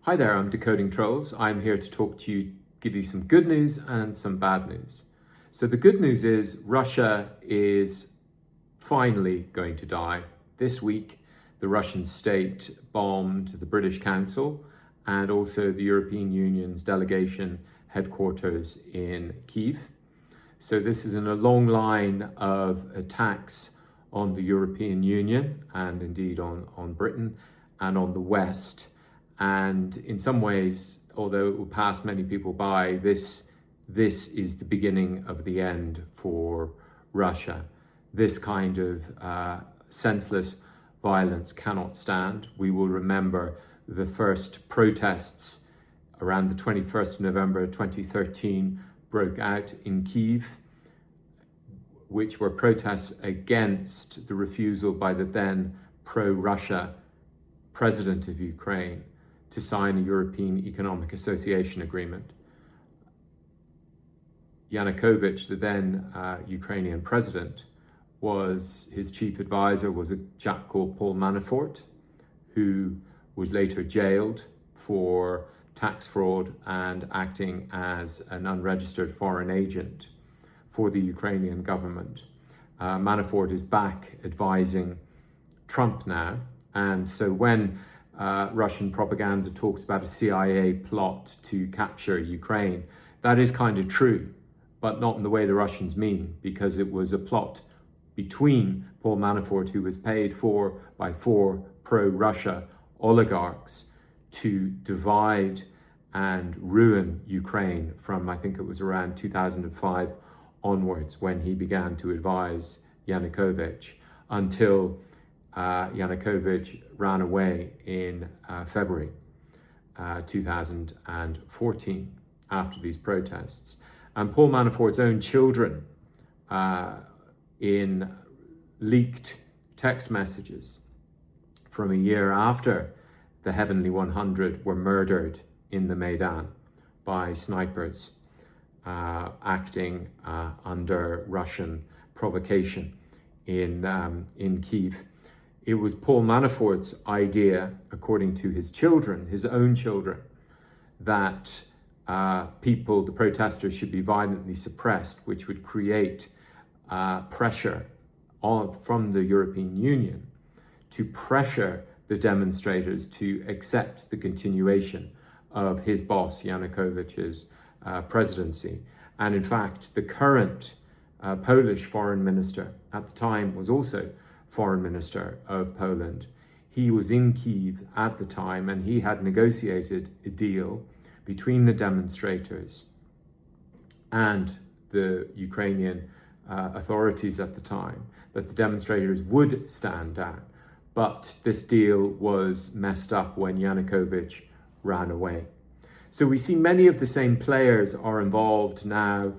Hi there, I'm Decoding Trolls. I'm here to talk to you, give you some good news and some bad news. So the good news is Russia is finally going to die. This week, the Russian state bombed the British Council and also the European Union's delegation headquarters in Kyiv. So this is in a long line of attacks on the European Union and indeed on Britain and on the West. And in some ways, although it will pass many people by, this is the beginning of the end for Russia. This kind of senseless violence cannot stand. We will remember the first protests around the 21st of November 2013 broke out in Kyiv, which were protests against the refusal by the then pro-Russia president of Ukraine to sign a European Economic Association agreement. Yanukovych, the then Ukrainian president, his chief advisor was a chap called Paul Manafort, who was later jailed for tax fraud and acting as an unregistered foreign agent for the Ukrainian government. Manafort is back advising Trump now, and so when Russian propaganda talks about a CIA plot to capture Ukraine, that is kind of true, but not in the way the Russians mean, because it was a plot between Paul Manafort, who was paid for by 4 pro-Russia oligarchs, to divide and ruin Ukraine from, I think it was around 2005 onwards, when he began to advise Yanukovych, until Yanukovych ran away in February 2014 after these protests. And Paul Manafort's own children, in leaked text messages from a year after the Heavenly 100 were murdered in the Maidan by snipers acting under Russian provocation in Kyiv. It was Paul Manafort's idea, according to his children, his own children, that the protesters should be violently suppressed, which would create pressure from the European Union to pressure the demonstrators to accept the continuation of his boss, Yanukovych's presidency. And in fact, the current Polish foreign minister at the time was also foreign minister of Poland. He was in Kyiv at the time, and he had negotiated a deal between the demonstrators and the Ukrainian authorities at the time that the demonstrators would stand down. But this deal was messed up when Yanukovych ran away. So we see many of the same players are involved now,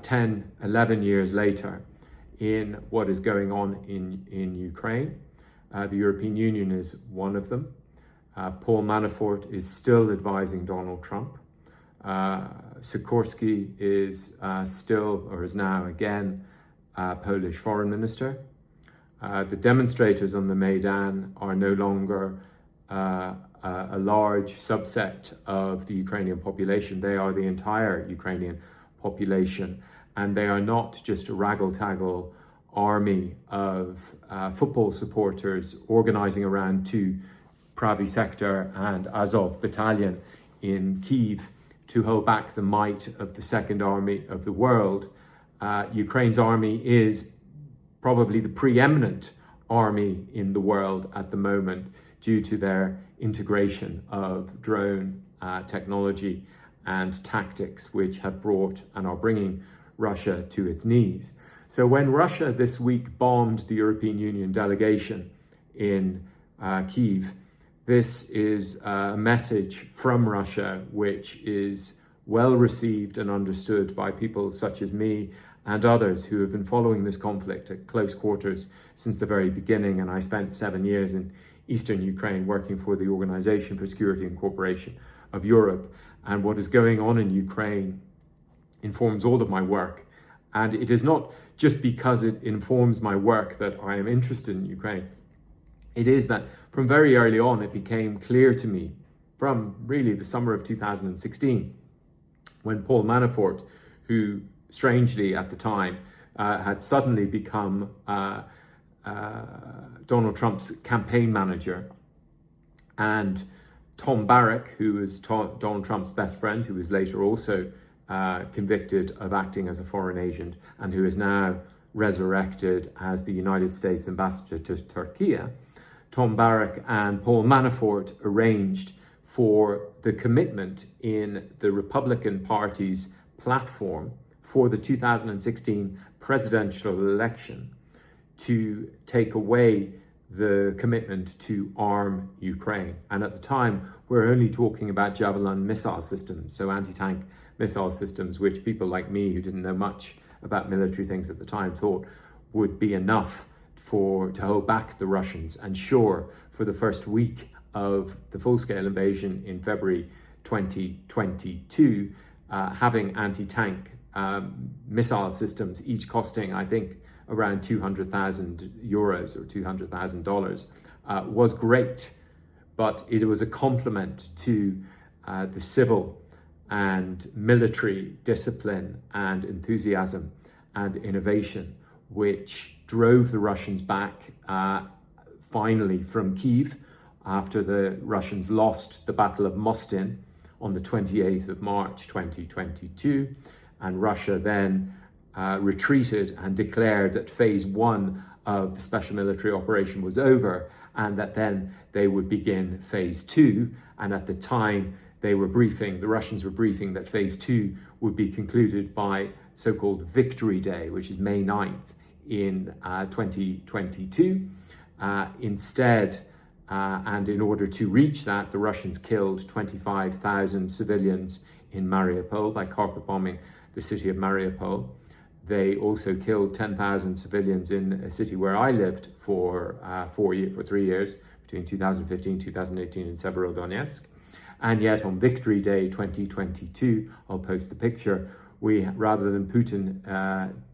10, 11 years later, in what is going on in Ukraine. The European Union is one of them. Paul Manafort is still advising Donald Trump. Sikorski is now again Polish foreign minister. The demonstrators on the Maidan are no longer a large subset of the Ukrainian population. They are the entire Ukrainian population, and they are not just a raggle-taggle army of football supporters organizing around 2 Pravi Sector and Azov battalion in Kyiv to hold back the might of the Second Army of the world. Ukraine's army is probably the preeminent army in the world at the moment due to their integration of drone technology and tactics, which have brought and are bringing Russia to its knees. So when Russia this week bombed the European Union delegation in Kyiv, this is a message from Russia which is well received and understood by people such as me and others who have been following this conflict at close quarters since the very beginning. And I spent 7 years in Eastern Ukraine working for the Organization for Security and Cooperation of Europe. And what is going on in Ukraine informs all of my work. And it is not just because it informs my work that I am interested in Ukraine. It is that from very early on, it became clear to me from really the summer of 2016, when Paul Manafort, who strangely at the time had suddenly become Donald Trump's campaign manager, and Tom Barrack, who was Donald Trump's best friend, who was later also convicted of acting as a foreign agent and who is now resurrected as the United States ambassador to Turkey. Tom Barrack and Paul Manafort arranged for the commitment in the Republican Party's platform for the 2016 presidential election to take away the commitment to arm Ukraine. And at the time, we're only talking about Javelin missile systems, so anti-tank missile systems, which people like me who didn't know much about military things at the time thought would be enough to hold back the Russians. And sure, for the first week of the full-scale invasion in February 2022, having anti-tank missile systems, each costing, I think, around 200,000 euros or $200,000, was great. But it was a complement to the civil and military discipline and enthusiasm and innovation, which drove the Russians back finally from Kyiv after the Russians lost the Battle of Mostin on the 28th of March 2022. And Russia then retreated and declared that phase one of the special military operation was over and that then they would begin phase two. And at the time the Russians were briefing that phase two would be concluded by so-called Victory Day, which is May 9th in 2022. Instead, and in order to reach that, the Russians killed 25,000 civilians in Mariupol by carpet bombing the city of Mariupol. They also killed 10,000 civilians in a city where I lived for 3 years, between 2015, 2018 in Severodonetsk. And yet on Victory Day 2022, I'll post the picture, rather than Putin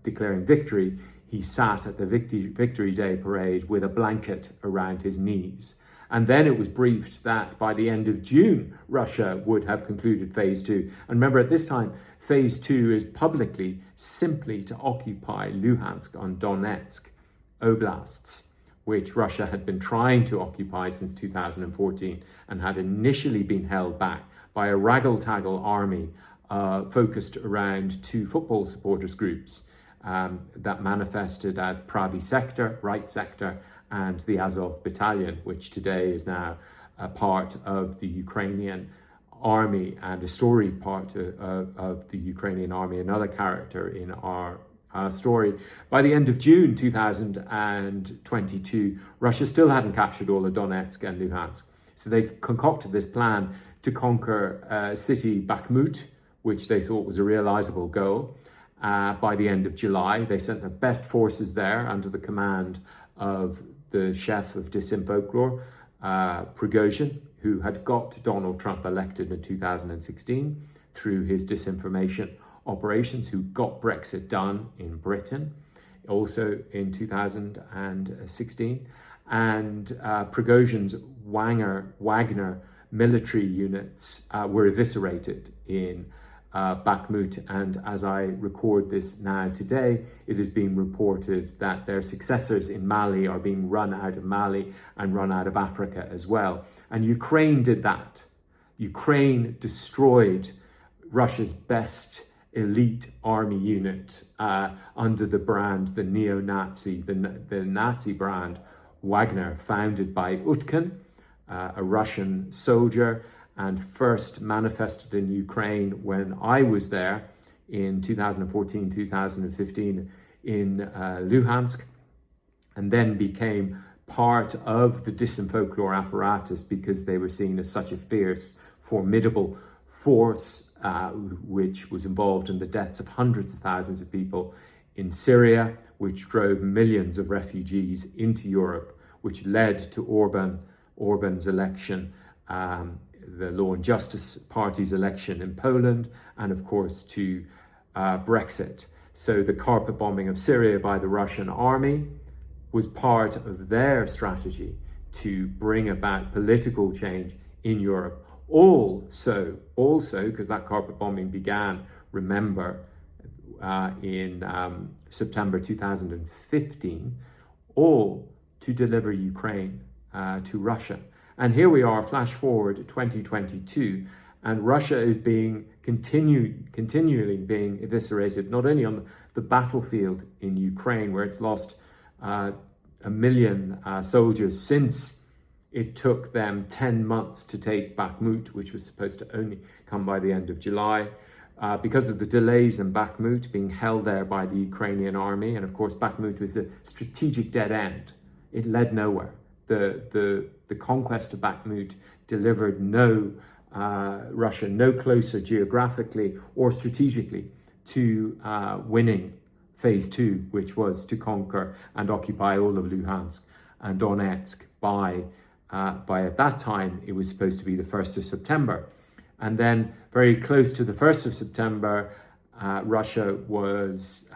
declaring victory, he sat at the Victory Day parade with a blanket around his knees. And then it was briefed that by the end of June, Russia would have concluded phase two. And remember, at this time, phase two is publicly simply to occupy Luhansk and Donetsk oblasts, which Russia had been trying to occupy since 2014 and had initially been held back by a raggle-taggle army focused around two football supporters groups that manifested as Pravy Sector, Right Sector, and the Azov Battalion, which today is now a part of the Ukrainian army and a storied part of the Ukrainian army, another character in our story. By the end of June 2022, Russia still hadn't captured all of Donetsk and Luhansk. So they've concocted this plan to conquer city Bakhmut, which they thought was a realizable goal. By the end of July, they sent their best forces there under the command of the chef of Disinfolklore, Prigozhin, who had got Donald Trump elected in 2016 through his disinformation operations, who got Brexit done in Britain, also in 2016. And Prigozhin's Wagner military units were eviscerated in Bakhmut, and as I record this now today, it is being reported that their successors in Mali are being run out of Mali and run out of Africa as well. And Ukraine did that. Ukraine destroyed Russia's best elite army unit under the brand, the neo-Nazi, the Nazi brand Wagner, founded by Utkin, a Russian soldier, and first manifested in Ukraine when I was there in 2014, 2015 in Luhansk, and then became part of the Disinfolklore apparatus because they were seen as such a fierce, formidable force which was involved in the deaths of hundreds of thousands of people in Syria, which drove millions of refugees into Europe, which led to Orban's election, the Law and Justice Party's election in Poland, and of course to Brexit. So the carpet bombing of Syria by the Russian army was part of their strategy to bring about political change in Europe, Also, because that carpet bombing began, remember, in September 2015, all to deliver Ukraine to Russia. And here we are, flash forward to 2022, and Russia is being continually being eviscerated, not only on the battlefield in Ukraine, where it's lost 1 million soldiers since it took them 10 months to take Bakhmut, which was supposed to only come by the end of July. Because of the delays in Bakhmut being held there by the Ukrainian army. And of course, Bakhmut was a strategic dead end. It led nowhere. The conquest of Bakhmut delivered Russia no closer geographically or strategically to winning phase 2, which was to conquer and occupy all of Luhansk and Donetsk by at that time, it was supposed to be the 1st of September. And then very close to the 1st of September, Russia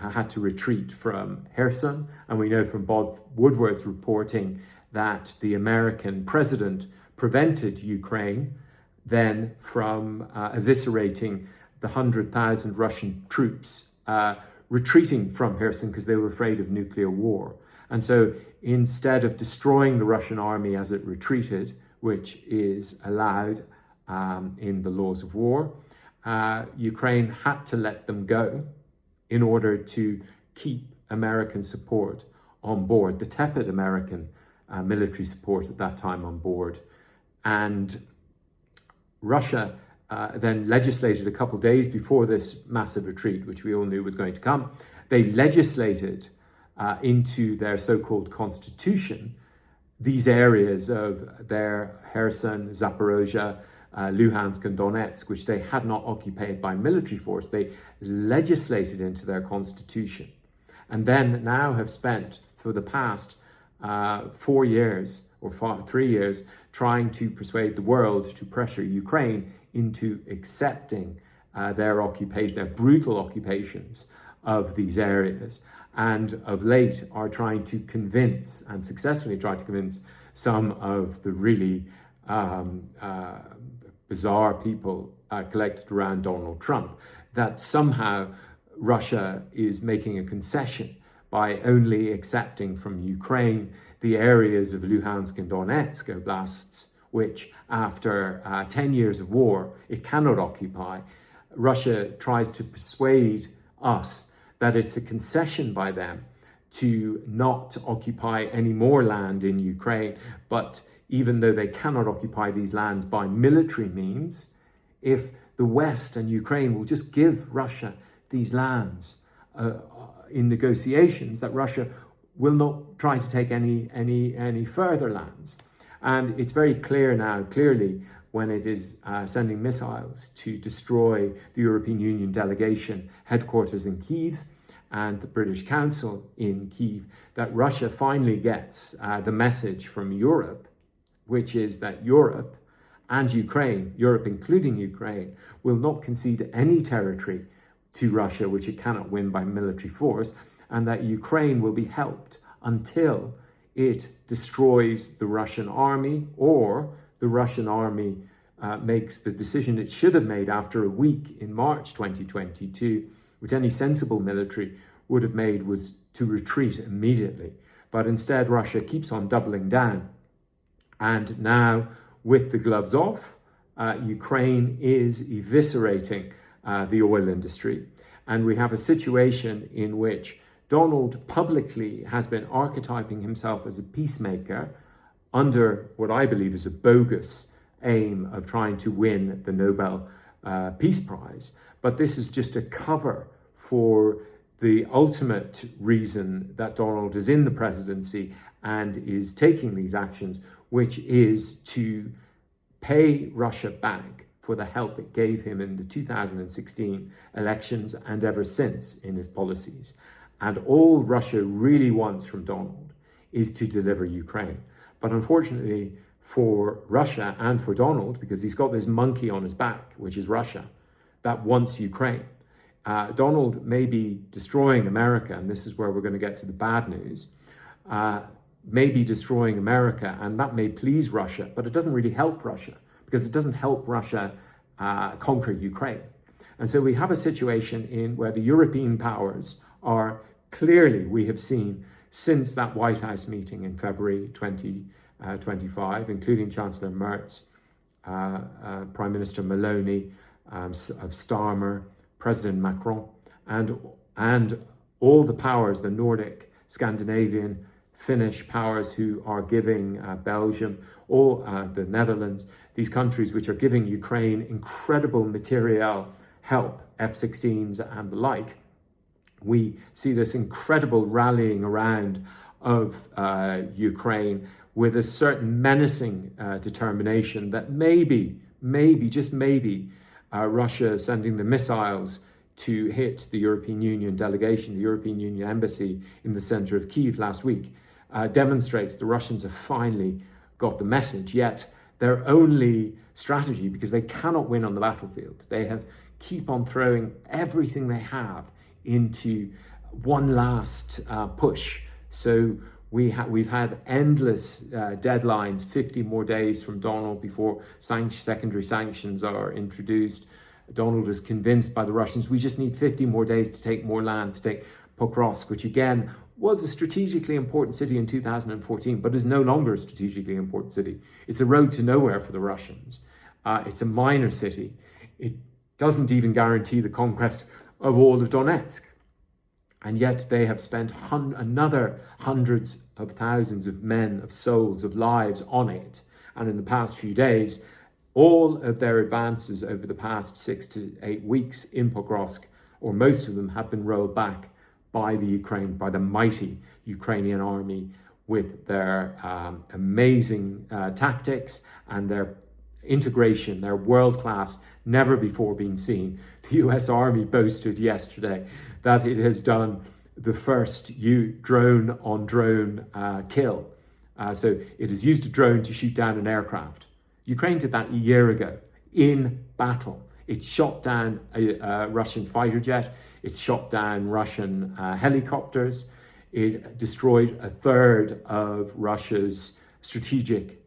had to retreat from Kherson. And we know from Bob Woodward's reporting that the American president prevented Ukraine then from eviscerating the 100,000 Russian troops retreating from Kherson because they were afraid of nuclear war. And so instead of destroying the Russian army as it retreated, which is allowed in the laws of war, Ukraine had to let them go in order to keep American support on board, the tepid American military support at that time on board. And Russia then legislated a couple of days before this massive retreat, which we all knew was going to come. They legislated into their so-called constitution these areas of their Kherson, Zaporozhye, Luhansk and Donetsk, which they had not occupied by military force. They legislated into their constitution, and then now have spent for the past 4 years or 3 years trying to persuade the world to pressure Ukraine into accepting their brutal occupations of these areas, and of late are trying to convince, and successfully trying to convince, some of the really bizarre people collected around Donald Trump that somehow Russia is making a concession by only accepting from Ukraine the areas of Luhansk and Donetsk oblasts, which after 10 years of war, it cannot occupy. Russia tries to persuade us that it's a concession by them to not occupy any more land in Ukraine, but even though they cannot occupy these lands by military means, if the West and Ukraine will just give Russia these lands in negotiations, that Russia will not try to take any further lands. And it's very clear now, clearly, when it is sending missiles to destroy the European Union delegation headquarters in Kyiv and the British Council in Kyiv, that Russia finally gets the message from Europe, which is that Europe and Ukraine, Europe including Ukraine, will not concede any territory to Russia which it cannot win by military force, and that Ukraine will be helped until it destroys the Russian army, or the Russian army makes the decision it should have made after a week in March 2022, which any sensible military would have made, was to retreat immediately. But instead, Russia keeps on doubling down. And now, with the gloves off, Ukraine is eviscerating the oil industry. And we have a situation in which Donald publicly has been archetyping himself as a peacemaker under what I believe is a bogus aim of trying to win the Nobel Peace Prize. But this is just a cover for the ultimate reason that Donald is in the presidency and is taking these actions, which is to pay Russia back for the help it gave him in the 2016 elections and ever since in his policies. And all Russia really wants from Donald is to deliver Ukraine. But unfortunately for Russia and for Donald, because he's got this monkey on his back, which is Russia, that wants Ukraine. Donald may be destroying America, and this is where we're going to get to the bad news, may be destroying America, and that may please Russia, but it doesn't really help Russia, because it doesn't help Russia conquer Ukraine. And so we have a situation in where the European powers are clearly, we have seen since that White House meeting in February 2025, including Chancellor Merz, Prime Minister Meloni, of Starmer, President Macron, and all the powers, the Nordic, Scandinavian, Finnish powers who are giving Belgium, or the Netherlands, these countries which are giving Ukraine incredible material help, F-16s and the like. We see this incredible rallying around of Ukraine with a certain menacing determination that maybe, just maybe, Russia sending the missiles to hit the European Union delegation, the European Union embassy in the center of Kyiv last week, demonstrates the Russians have finally got the message. Yet their only strategy, because they cannot win on the battlefield, they have keep on throwing everything they have into one last push. So we've had endless deadlines, 50 more days from Donald before secondary sanctions are introduced. Donald is convinced by the Russians, we just need 50 more days to take more land, to take Pokrovsk, which again was a strategically important city in 2014, but is no longer a strategically important city. It's a road to nowhere for the Russians. It's a minor city. It doesn't even guarantee the conquest of all of Donetsk. And yet they have spent another hundreds of thousands of men, of souls, of lives on it. And in the past few days, all of their advances over the past 6 to 8 weeks in Pokrovsk, or most of them, have been rolled back by the mighty Ukrainian army, with their amazing tactics and their integration, their world-class, never before been seen. The US Army boasted yesterday that it has done the first drone-on-drone kill. So it has used a drone to shoot down an aircraft. Ukraine did that a year ago in battle. It shot down a Russian fighter jet. It shot down Russian helicopters. It destroyed a third of Russia's strategic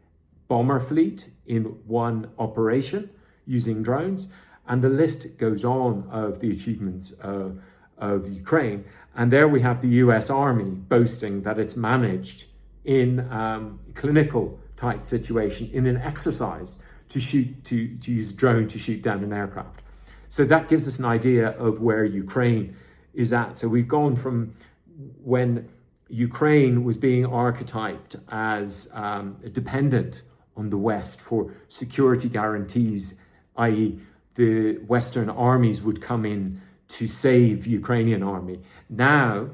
bomber fleet in one operation using drones. And the list goes on of the achievements of Ukraine. And there we have the US Army boasting that it's managed in clinical type situation, in an exercise, to use a drone to shoot down an aircraft. So that gives us an idea of where Ukraine is at. So we've gone from when Ukraine was being archetyped as dependent on the West for security guarantees, i.e. the Western armies would come in to save Ukrainian army. Now,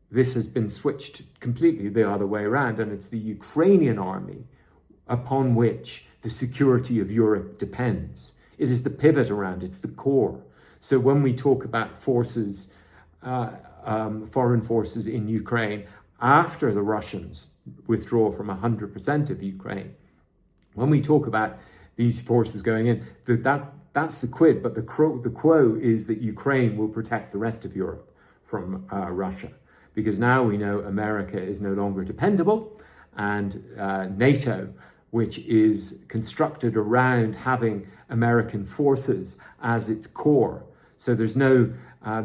this has been switched completely the other way around, and it's the Ukrainian army upon which the security of Europe depends. It is the pivot around, it's the core. So when we talk about forces, foreign forces in Ukraine, after the Russians withdraw from 100% of Ukraine, when we talk about these forces going in, that's the quid, but the quo is that Ukraine will protect the rest of Europe from Russia. Because now we know America is no longer dependable, and NATO, which is constructed around having American forces as its core. So there's no,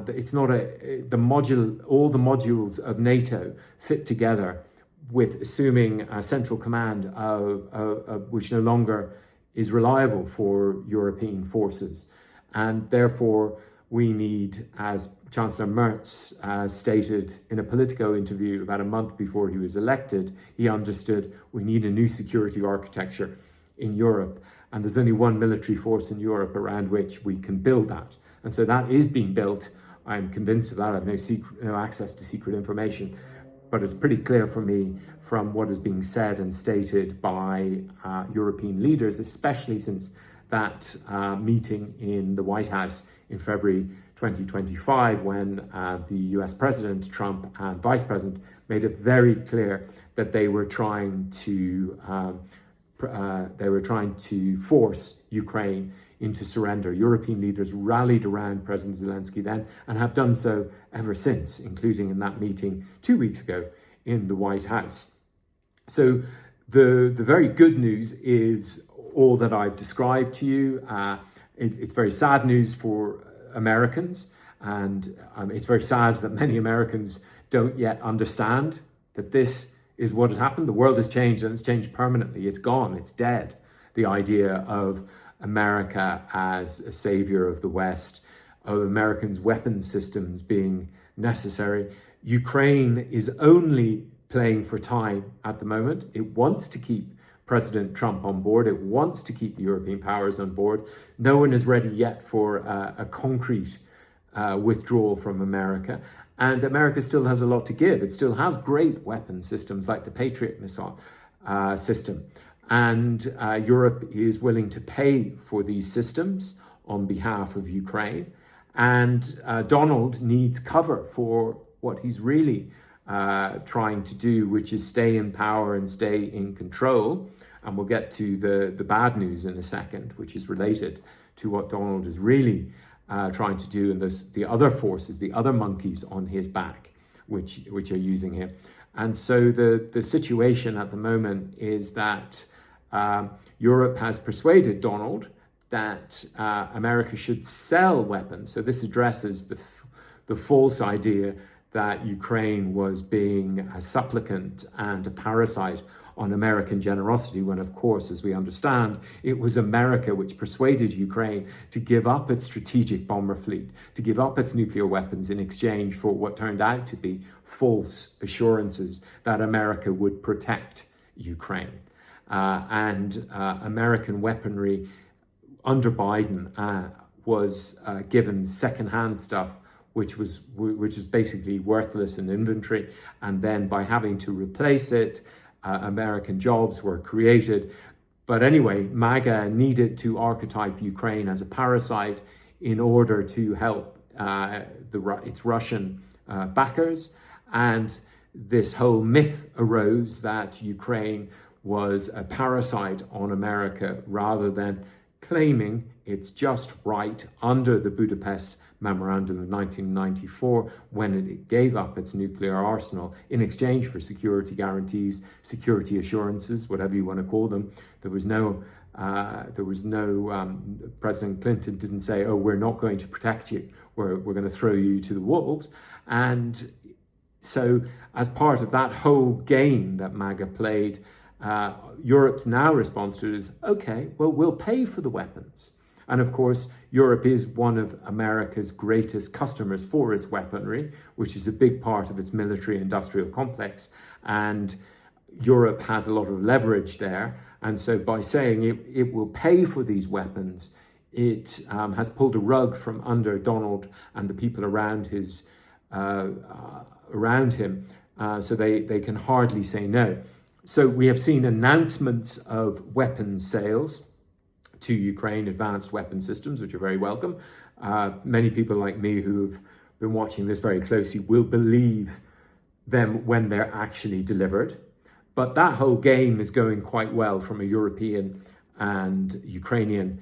it's not all the modules of NATO fit together with assuming a central command which no longer is reliable for European forces. And therefore we need, as Chancellor Merz stated in a Politico interview about a month before he was elected, he understood we need a new security architecture in Europe. And there's only one military force in Europe around which we can build that. And so that is being built. I'm convinced of that. I have no access to secret information. But it's pretty clear for me from what is being said and stated by European leaders, especially since that meeting in the White House in February 2025, when the US President Trump and Vice President made it very clear that they were trying to force Ukraine into surrender. European leaders rallied around President Zelensky then and have done so ever since, including in that meeting 2 weeks ago in the White House. So the very good news is all that I've described to you. It's very sad news for Americans, and it's very sad that many Americans don't yet understand that this is what has happened. The world has changed, and it's changed permanently. It's gone, it's dead. The idea of America as a savior of the West, of Americans' weapon systems being necessary. Ukraine is only playing for time at the moment. It wants to keep President Trump on board. It wants to keep the European powers on board. No one is ready yet for a concrete withdrawal from America. And America still has a lot to give. It still has great weapon systems like the Patriot missile system. And Europe is willing to pay for these systems on behalf of Ukraine. And Donald needs cover for what he's really trying to do, which is stay in power and stay in control. And we'll get to the bad news in a second, which is related to what Donald is really trying to do, and the other forces, the other monkeys on his back, which are using him. And so the situation at the moment is that Europe has persuaded Donald that America should sell weapons. So this addresses the false idea that Ukraine was being a supplicant and a parasite on American generosity, when, of course, as we understand, it was America which persuaded Ukraine to give up its strategic bomber fleet, to give up its nuclear weapons in exchange for what turned out to be false assurances that America would protect Ukraine. American weaponry under Biden was given secondhand stuff, which was basically worthless in inventory, and then by having to replace it, American jobs were created. But anyway, MAGA needed to archetype Ukraine as a parasite in order to help its Russian backers. And this whole myth arose that Ukraine was a parasite on America, rather than claiming its just right under the Budapest Memorandum of 1994, when it gave up its nuclear arsenal in exchange for security guarantees, security assurances, whatever you want to call them. There was no President Clinton didn't say, "Oh, we're not going to protect you. We're going to throw you to the wolves." And so, as part of that whole game that MAGA played, Europe's now response to it is, "Okay, well, we'll pay for the weapons." And of course, Europe is one of America's greatest customers for its weaponry, which is a big part of its military industrial complex. And Europe has a lot of leverage there. And so by saying it will pay for these weapons, it has pulled a rug from under Donald and the people around him, so they can hardly say no. So we have seen announcements of weapons sales to Ukraine, advanced weapon systems, which are very welcome. Many people like me who have been watching this very closely will believe them when they're actually delivered. But that whole game is going quite well from a European and Ukrainian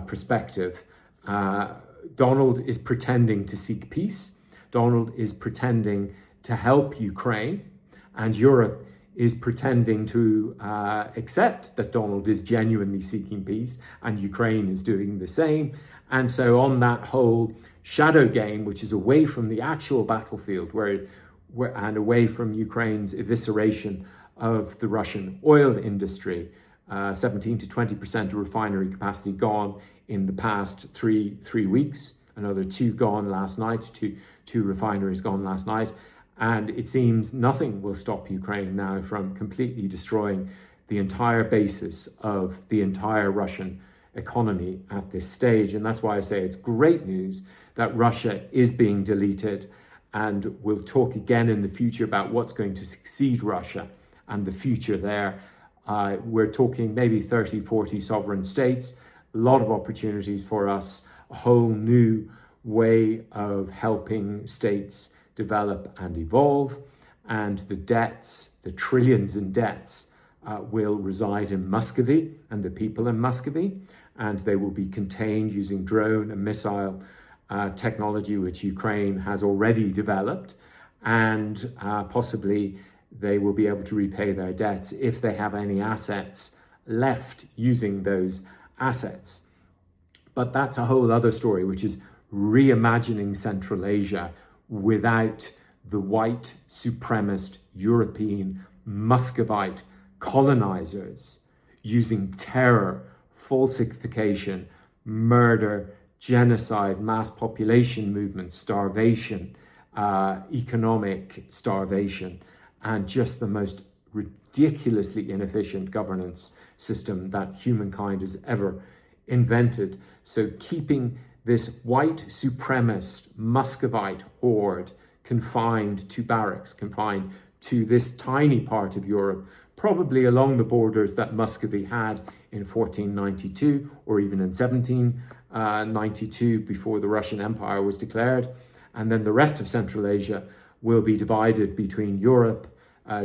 perspective. Donald is pretending to seek peace. Donald is pretending to help Ukraine, and Europe is pretending to accept that Donald is genuinely seeking peace, and Ukraine is doing the same. And so on that whole shadow game, which is away from the actual battlefield, and away from Ukraine's evisceration of the Russian oil industry, 17 to 20% of refinery capacity gone in the past three weeks, another two gone last night, two refineries gone last night. And it seems nothing will stop Ukraine now from completely destroying the entire basis of the entire Russian economy at this stage. And that's why I say it's great news that Russia is being deleted. And we'll talk again in the future about what's going to succeed Russia and the future there. We're talking maybe 30, 40 sovereign states, a lot of opportunities for us, a whole new way of helping states develop and evolve, and the debts, the trillions in debts, will reside in Muscovy and the people in Muscovy, and they will be contained using drone and missile technology, which Ukraine has already developed, and possibly they will be able to repay their debts if they have any assets left using those assets. But that's a whole other story, which is reimagining Central Asia without the white supremacist European Muscovite colonizers using terror, falsification, murder, genocide, mass population movement, starvation, economic starvation, and just the most ridiculously inefficient governance system that humankind has ever invented. So keeping this white supremacist Muscovite horde confined to barracks, confined to this tiny part of Europe, probably along the borders that Muscovy had in 1492 or even in 1792 before the Russian Empire was declared. And then the rest of Central Asia will be divided between Europe,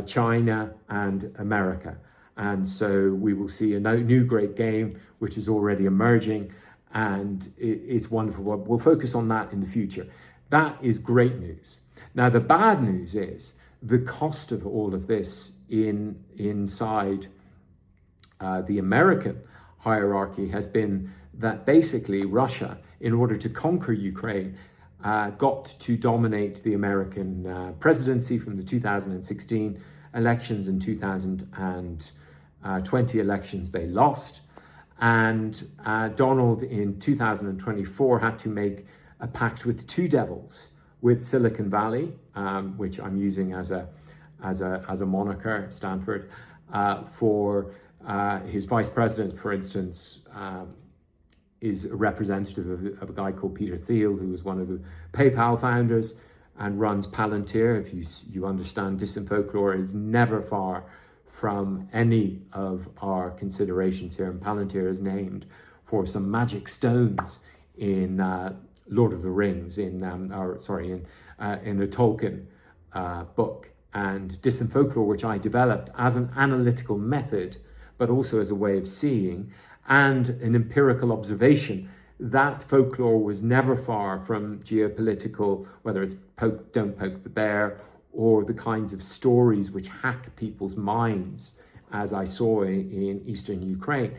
China and America. And so we will see a new great game, which is already emerging, and it's wonderful. We'll focus on that in the future. That is great news. Now, the bad news is the cost of all of this inside the American hierarchy has been that basically Russia, in order to conquer Ukraine, got to dominate the American presidency from the 2016 elections and 2020 elections. They lost. And Donald in 2024 had to make a pact with two devils, with Silicon Valley, which I'm using as a moniker, Stanford, for his vice president, for instance, is a representative of a guy called Peter Thiel, who was one of the PayPal founders and runs Palantir. If you understand Disinfolklore, is never far from any of our considerations here. And Palantir is named for some magic stones in Lord of the Rings, in a Tolkien book. And Disinfolklore, which I developed as an analytical method, but also as a way of seeing and an empirical observation, that folklore was never far from geopolitical, whether it's don't poke the bear, or the kinds of stories which hack people's minds, as I saw in eastern Ukraine,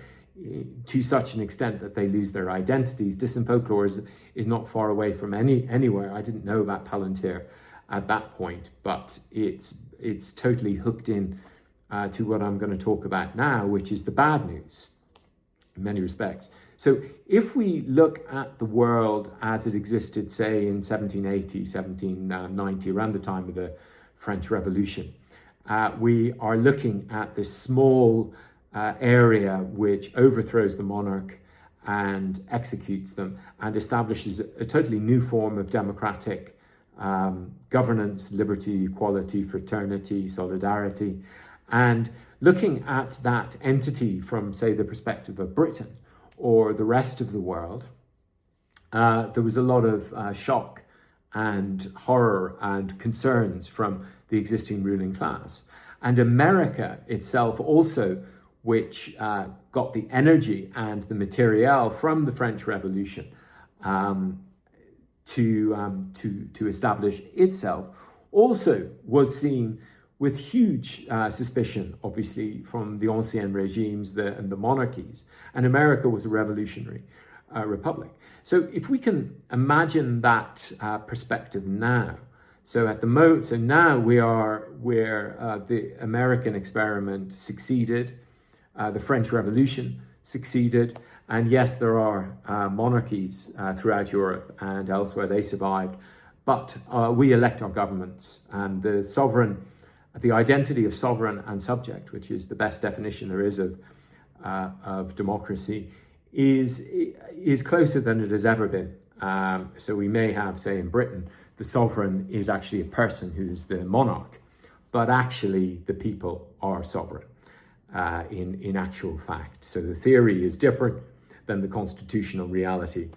to such an extent that they lose their identities. Disinfolklore is not far away from anywhere. I didn't know about Palantir at that point, but it's totally hooked in to what I'm going to talk about now, which is the bad news in many respects. So if we look at the world as it existed, say, in 1780, 1790, around the time of the French Revolution, we are looking at this small area which overthrows the monarch and executes them and establishes a totally new form of democratic governance, liberty, equality, fraternity, solidarity. And looking at that entity from, say, the perspective of Britain or the rest of the world, there was a lot of shock and horror and concerns from the existing ruling class. And America itself also, which got the energy and the material from the French Revolution to establish itself, also was seen with huge suspicion, obviously, from the ancien regimes and the monarchies. And America was a revolutionary republic. So if we can imagine that perspective now, so now we are where the American experiment succeeded, the French Revolution succeeded, and yes, there are monarchies throughout Europe and elsewhere, they survived, but we elect our governments, and the identity of sovereign and subject, which is the best definition there is of democracy, is closer than it has ever been. So we may have, say, in Britain, the sovereign is actually a person who's the monarch, but actually the people are sovereign in actual fact. So the theory is different than the constitutional reality.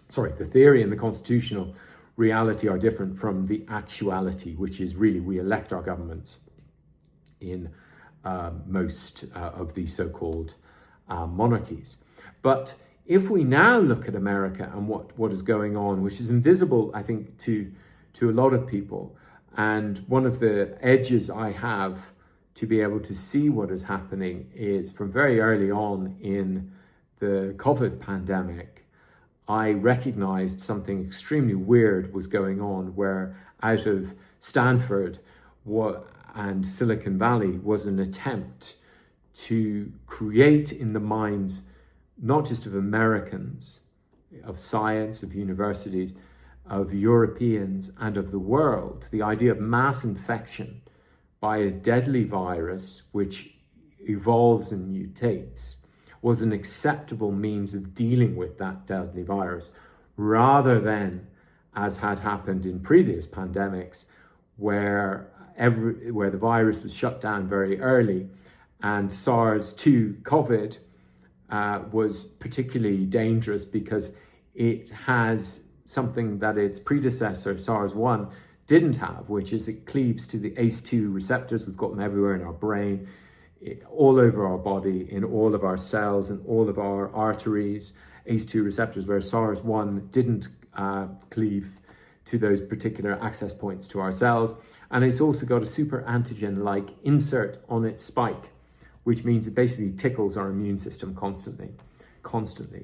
Sorry, the theory and the constitutional reality are different from the actuality, which is really we elect our governments in most of the so-called monarchies. But if we now look at America and what is going on, which is invisible, I think, to a lot of people, and one of the edges I have to be able to see what is happening is from very early on in the COVID pandemic, I recognized something extremely weird was going on, where out of Stanford and Silicon Valley was an attempt to create in the minds, not just of Americans, of science, of universities, of Europeans, and of the world, the idea of mass infection by a deadly virus which evolves and mutates was an acceptable means of dealing with that deadly virus, rather than, as had happened in previous pandemics, where the virus was shut down very early, and SARS-2 COVID was particularly dangerous because it has something that its predecessor, SARS-1, didn't have, which is it cleaves to the ACE2 receptors. We've got them everywhere in our brain, all over our body, in all of our cells, and all of our arteries, ACE2 receptors, where SARS-1 didn't cleave to those particular access points to our cells. And it's also got a super antigen-like insert on its spike, which means it basically tickles our immune system constantly,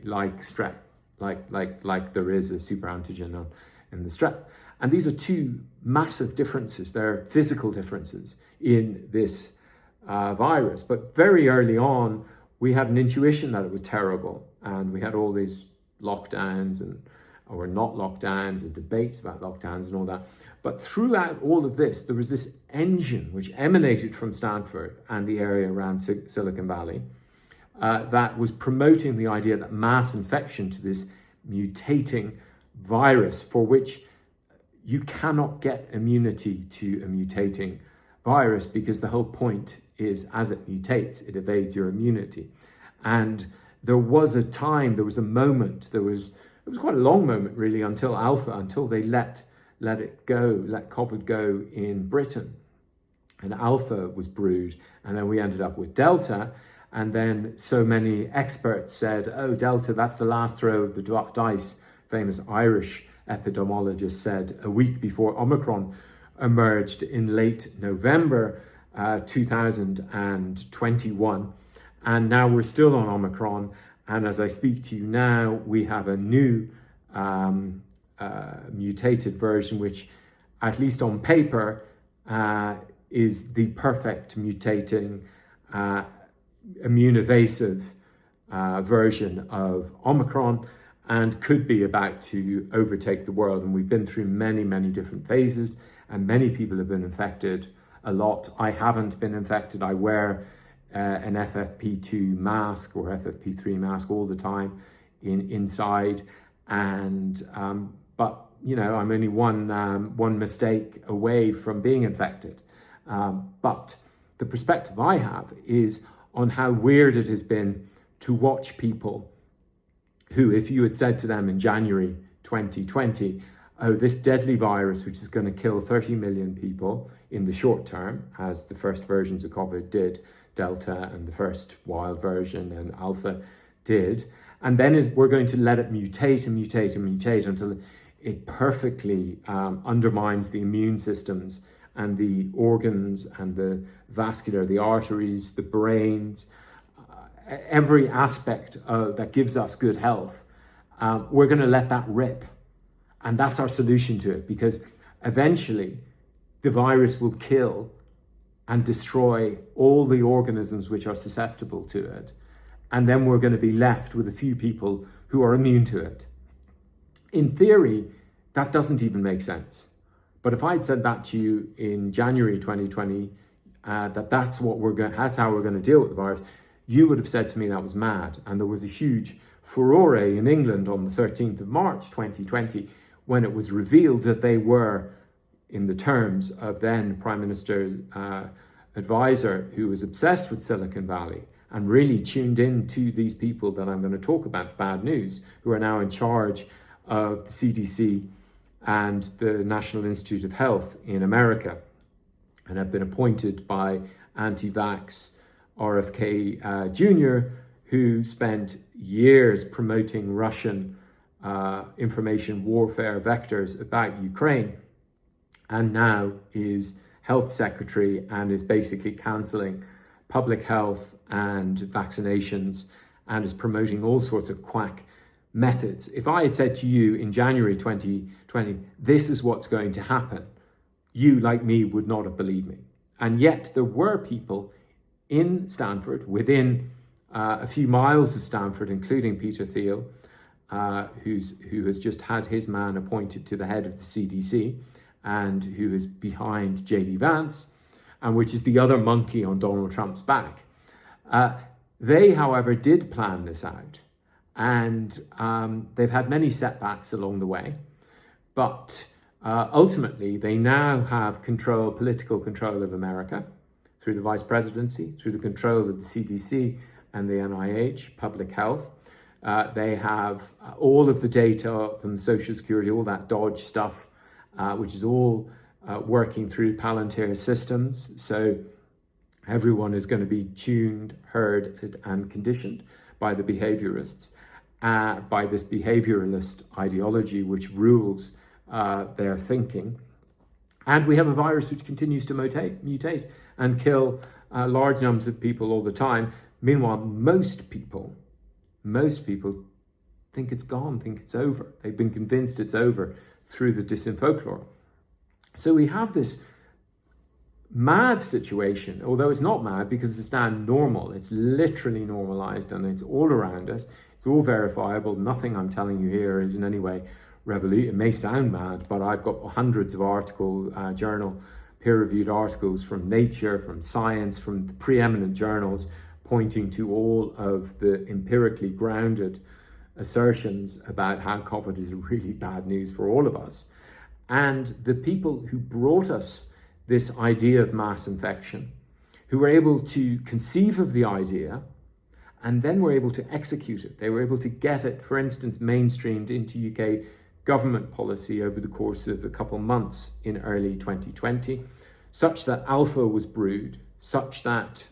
like strep, like there is a super antigen in the strep. And these are two massive differences. They're physical differences in this virus. But very early on, we had an intuition that it was terrible. And we had all these lockdowns or not lockdowns and debates about lockdowns and all that. But throughout all of this, there was this engine which emanated from Stanford and the area around Silicon Valley that was promoting the idea that mass infection to this mutating virus, for which you cannot get immunity to a mutating virus, because the whole point is, as it mutates, it evades your immunity. And there was a time, there was a moment, it was quite a long moment really, until they let COVID go in Britain. And Alpha was brewed, and then we ended up with Delta. And then so many experts said, oh, Delta, that's the last throw of the dice. Famous Irish epidemiologist said a week before Omicron emerged in late November 2021. And now we're still on Omicron. And as I speak to you now, we have a new mutated version, which, at least on paper, is the perfect mutating immune evasive version of Omicron, and could be about to overtake the world. And we've been through many, many different phases, and many people have been infected a lot. I haven't been infected. I wear an FFP2 mask or FFP3 mask all the time inside, and but I'm only one mistake away from being infected. But the perspective I have is on how weird it has been to watch people who, if you had said to them in January 2020, oh, this deadly virus, which is going to kill 30 million people in the short term, as the first versions of COVID did, Delta and the first wild version and Alpha did, and then we're going to let it mutate and mutate and mutate until it perfectly undermines the immune systems and the organs and the vascular, the arteries, the brains, every aspect that gives us good health. We're going to let that rip. And that's our solution to it, because eventually the virus will kill and destroy all the organisms which are susceptible to it. And then we're going to be left with a few people who are immune to it. In theory, that doesn't even make sense. But if I'd said that to you in January 2020, that's how we're going to deal with the virus, you would have said to me that was mad. And there was a huge furore in England on the 13th of March 2020, when it was revealed that they were, in the terms of then Prime Minister advisor, who was obsessed with Silicon Valley and really tuned in to these people that I'm going to talk about, bad news, who are now in charge of the CDC and the National Institute of Health in America, and have been appointed by anti-vax RFK Jr., who spent years promoting Russian information warfare vectors about Ukraine, and now is health secretary and is basically cancelling public health and vaccinations and is promoting all sorts of quack methods. If I had said to you in January 2020, this is what's going to happen, you, like me, would not have believed me. And yet there were people in Stanford, within a few miles of Stanford, including Peter Thiel, who has just had his man appointed to the head of the CDC and who is behind JD Vance, and which is the other monkey on Donald Trump's back. They, however, did plan this out, and they've had many setbacks along the way, but ultimately they now have political control of America through the vice presidency, through the control of the CDC and the NIH, public health. They have all of the data from Social Security, all that Dodge stuff, which is all working through Palantir systems. So everyone is going to be tuned, heard, and conditioned by the behaviorists, by this behavioralist ideology which rules their thinking. And we have a virus which continues to mutate and kill large numbers of people all the time. Meanwhile, most people think it's gone, think it's over. They've been convinced it's over through the disinfolklore. So we have this mad situation, although it's not mad because it's now normal. It's literally normalized and it's all around us. It's all verifiable. Nothing I'm telling you here is in any way revolutionary. It may sound mad, but I've got hundreds of journal peer-reviewed articles from Nature, from Science, from the preeminent journals pointing to all of the empirically grounded assertions about how COVID is really bad news for all of us. And the people who brought us this idea of mass infection, who were able to conceive of the idea and then were able to execute it. They were able to get it, for instance, mainstreamed into UK government policy over the course of a couple months in early 2020, such that Alpha was brewed, such that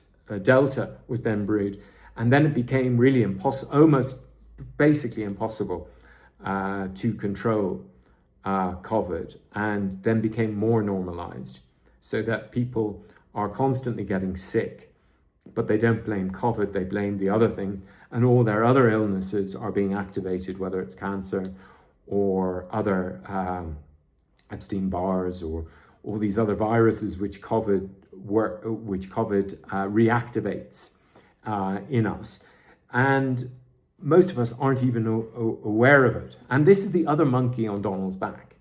Delta was then brewed, and then it became really almost basically impossible to control COVID, and then became more normalized, so that people are constantly getting sick, but they don't blame COVID, they blame the other thing, and all their other illnesses are being activated, whether it's cancer or other Epstein-Barr's or all these other viruses which COVID reactivates in us. And most of us aren't even aware of it. And this is the other monkey on Donald's back.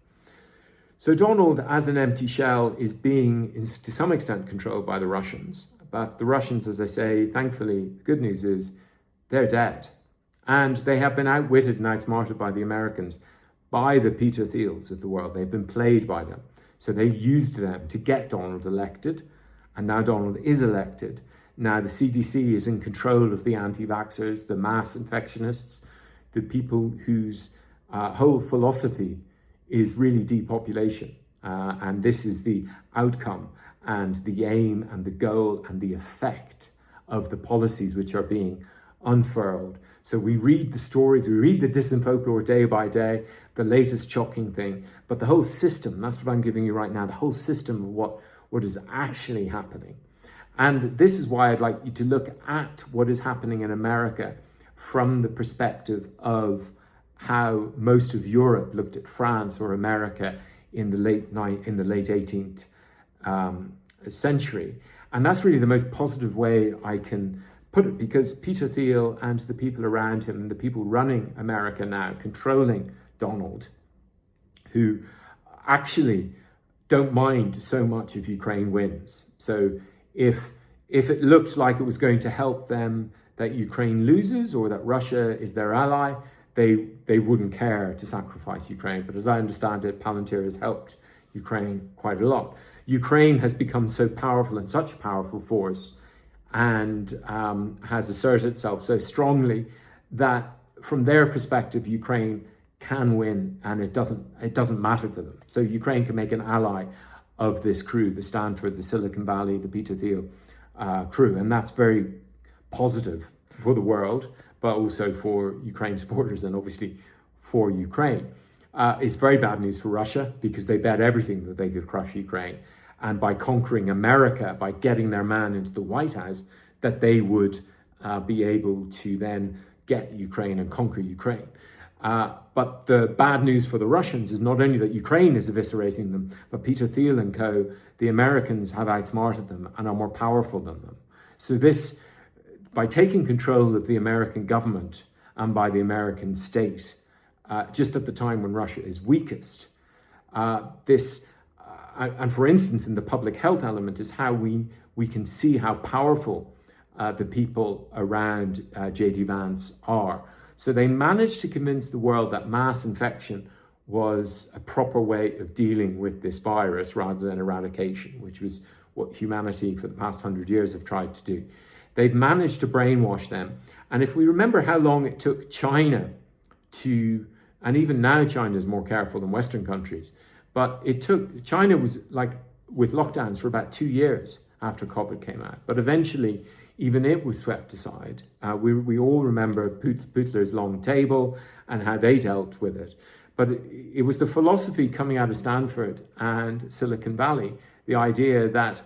So Donald, as an empty shell, is to some extent controlled by the Russians. But the Russians, as I say, thankfully, the good news is they're dead. And they have been outwitted and outsmarted by the Americans, by the Peter Thiels of the world. They've been played by them. So they used them to get Donald elected. And now Donald is elected. Now the CDC is in control of the anti-vaxxers, the mass infectionists, the people whose whole philosophy is really depopulation. And this is the outcome and the aim and the goal and the effect of the policies which are being unfurled. So we read the stories, we read the disinfolklore day by day, the latest shocking thing, but the whole system, that's what I'm giving you right now, the whole system of what is actually happening. And this is why I'd like you to look at what is happening in America from the perspective of how most of Europe looked at France or America in the late 18th century. And that's really the most positive way I can put it, because Peter Thiel and the people around him, the people running America now, controlling Donald, who actually don't mind so much if Ukraine wins. So if it looked like it was going to help them that Ukraine loses or that Russia is their ally, they wouldn't care to sacrifice Ukraine. But as I understand it, Palantir has helped Ukraine quite a lot. Ukraine has become so powerful and such a powerful force and has asserted itself so strongly that from their perspective, Ukraine can win and it doesn't matter to them. So Ukraine can make an ally of this crew, the Stanford, the Silicon Valley, the Peter Thiel crew. And that's very positive for the world, but also for Ukraine supporters and obviously for Ukraine. It's very bad news for Russia because they bet everything that they could crush Ukraine. and by conquering America, by getting their man into the White House, that they would be able to then get Ukraine and conquer Ukraine. But the bad news for the Russians is not only that Ukraine is eviscerating them, but Peter Thiel and co., the Americans have outsmarted them and are more powerful than them. So this, by taking control of the American government and by the American state, just at the time when Russia is weakest, and for instance, in the public health element, is how we can see how powerful the people around J.D. Vance are. So they managed to convince the world that mass infection was a proper way of dealing with this virus rather than eradication, which was what humanity for the past 100 years have tried to do. They've managed to brainwash them. And if we remember how long it took China to, and even now China is more careful than Western countries, but China was like with lockdowns for about 2 years after COVID came out. But eventually, even it was swept aside. We all remember Putler's long table and how they dealt with it. But it was the philosophy coming out of Stanford and Silicon Valley, the idea that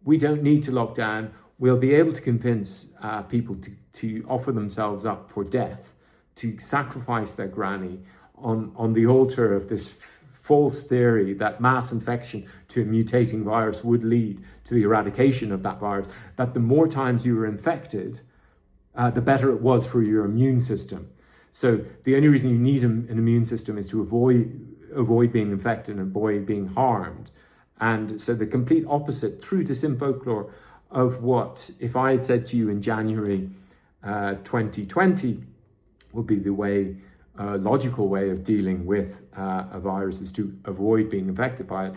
we don't need to lock down. We'll be able to convince people to offer themselves up for death, to sacrifice their granny on the altar of this false theory that mass infection to a mutating virus would lead to the eradication of that virus, that the more times you were infected, the better it was for your immune system. So the only reason you need an immune system is to avoid being infected and avoid being harmed. And so the complete opposite, through dissim folklore, of what, if I had said to you in January 2020, would be the way, logical way of dealing with a virus is to avoid being infected by it,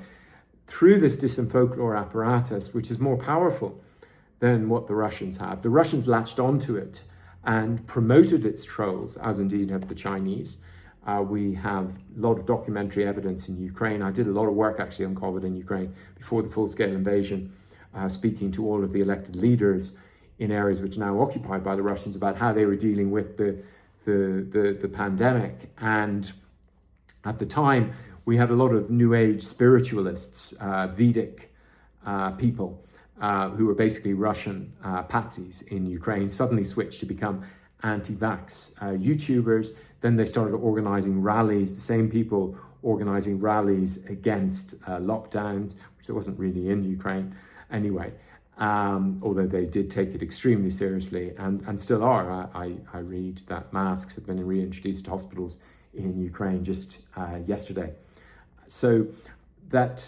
through this dissim folklore apparatus, which is more powerful than what the Russians have. The Russians latched onto it and promoted its trolls, as indeed have the Chinese. We have a lot of documentary evidence in Ukraine. I did a lot of work actually on COVID in Ukraine before the full-scale invasion, speaking to all of the elected leaders in areas which are now occupied by the Russians about how they were dealing with the pandemic. And at the time, we had a lot of New Age spiritualists, Vedic people, who were basically Russian patsies in Ukraine, suddenly switched to become anti-vax YouTubers. Then they started organizing rallies, the same people organizing rallies against lockdowns, which wasn't really in Ukraine anyway, although they did take it extremely seriously and still are. I read that masks have been reintroduced to hospitals in Ukraine just yesterday. So that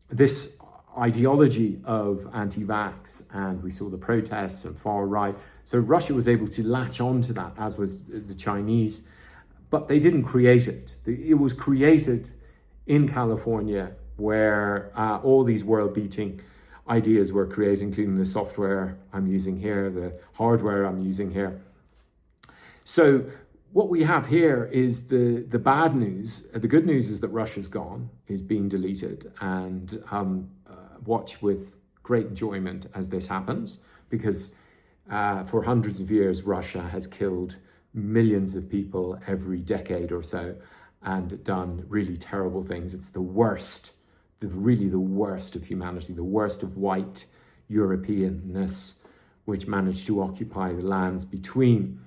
this ideology of anti-vax, and we saw the protests and far right. So Russia was able to latch on to that, as was the Chinese, but they didn't create it. It was created in California, where all these world-beating ideas were created, including the software I'm using here, the hardware I'm using here. So what we have here is the bad news. The good news is that Russia's gone, is being deleted, and watch with great enjoyment as this happens, because for hundreds of years, Russia has killed millions of people every decade or so and done really terrible things. It's the worst, really the worst of humanity, the worst of white Europeanness, which managed to occupy the lands between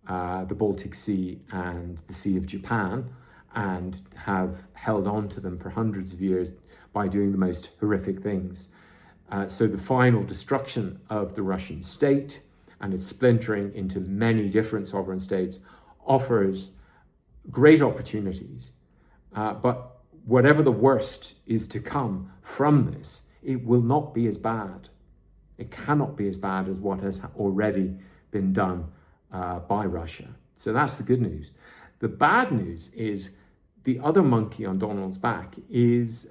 the Baltic Sea and the Sea of Japan, and have held on to them for hundreds of years by doing the most horrific things. So the final destruction of the Russian state and its splintering into many different sovereign states offers great opportunities. But whatever the worst is to come from this, it will not be as bad. It cannot be as bad as what has already been done by Russia. So that's the good news. The bad news is the other monkey on Donald's back is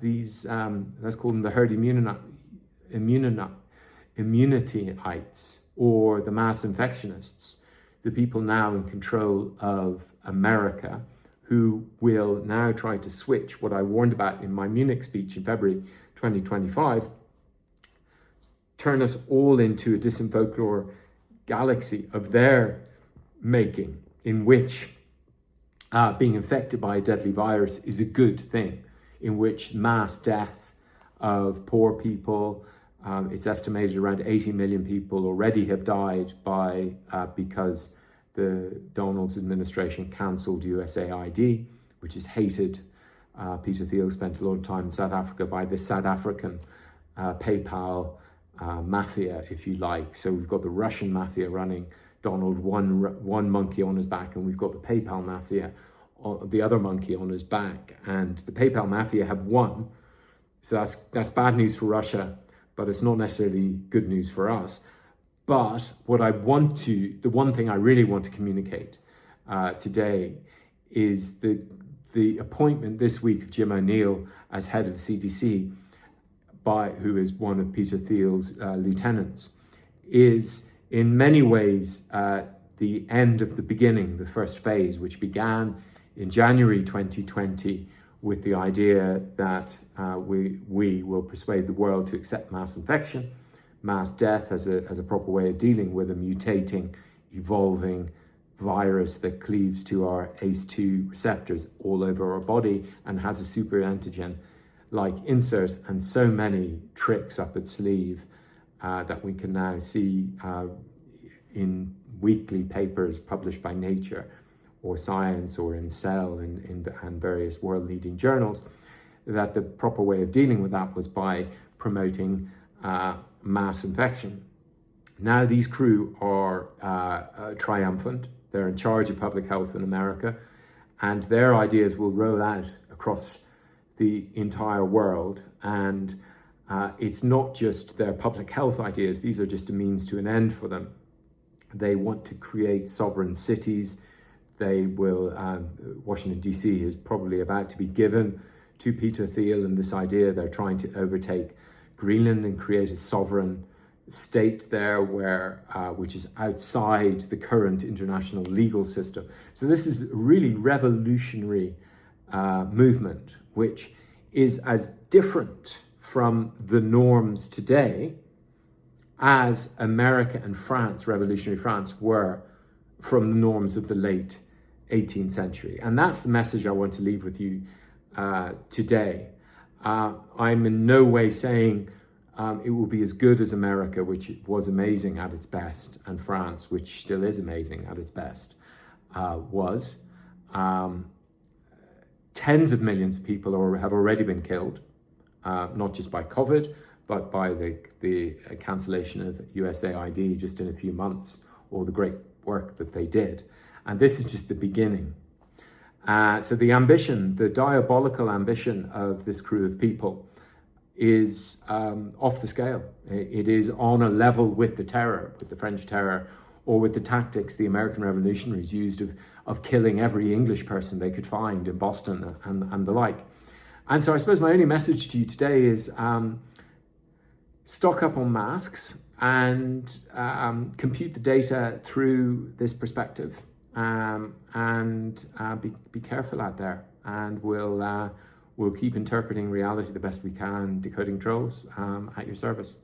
these, let's call them the herd immunityites, or the mass infectionists, the people now in control of America, who will now try to switch what I warned about in my Munich speech in February 2025, turn us all into a distant folklore galaxy of their making, in which being infected by a deadly virus is a good thing, in which mass death of poor people. It's estimated around 80 million people already have died because the Donald's administration cancelled USAID, which is hated. Peter Thiel spent a lot of time in South Africa by the South African PayPal Mafia, if you like. So we've got the Russian Mafia running Donald, one monkey on his back, and we've got the PayPal Mafia, the other monkey on his back. And the PayPal Mafia have won. So that's bad news for Russia, but it's not necessarily good news for us. But the one thing I really want to communicate today is the appointment this week of Jim O'Neill as head of the CDC, who is one of Peter Thiel's lieutenants, is in many ways the end of the beginning, the first phase, which began in January 2020 with the idea that we will persuade the world to accept mass infection, mass death as a proper way of dealing with a mutating, evolving virus that cleaves to our ACE2 receptors all over our body and has a super antigen like insert and so many tricks up its sleeve that we can now see in weekly papers published by Nature or Science or in Cell and various world-leading journals, that the proper way of dealing with that was by promoting mass infection. Now these crew are triumphant. They're in charge of public health in America, and their ideas will roll out across the entire world. And it's not just their public health ideas. These are just a means to an end for them. They want to create sovereign cities. They will, Washington, D.C. is probably about to be given to Peter Thiel and this idea. They're trying to overtake Greenland and create a sovereign state there which is outside the current international legal system. So this is a really revolutionary movement, which is as different from the norms today as America and France, revolutionary France, were from the norms of the late 18th century. And that's the message I want to leave with you today. I'm in no way saying it will be as good as America, which was amazing at its best, and France, which still is amazing at its best, was. Tens of millions of people have already been killed, not just by COVID, but by the cancellation of USAID just in a few months, or the great work that they did. And this is just the beginning. So the ambition, the diabolical ambition of this crew of people is off the scale. It is on a level with the terror, with the French terror, or with the tactics the American revolutionaries used of killing every English person they could find in Boston and the like. And so I suppose my only message to you today is stock up on masks and compute the data through this perspective, and be careful out there, and we'll keep interpreting reality the best we can, decoding trolls at your service.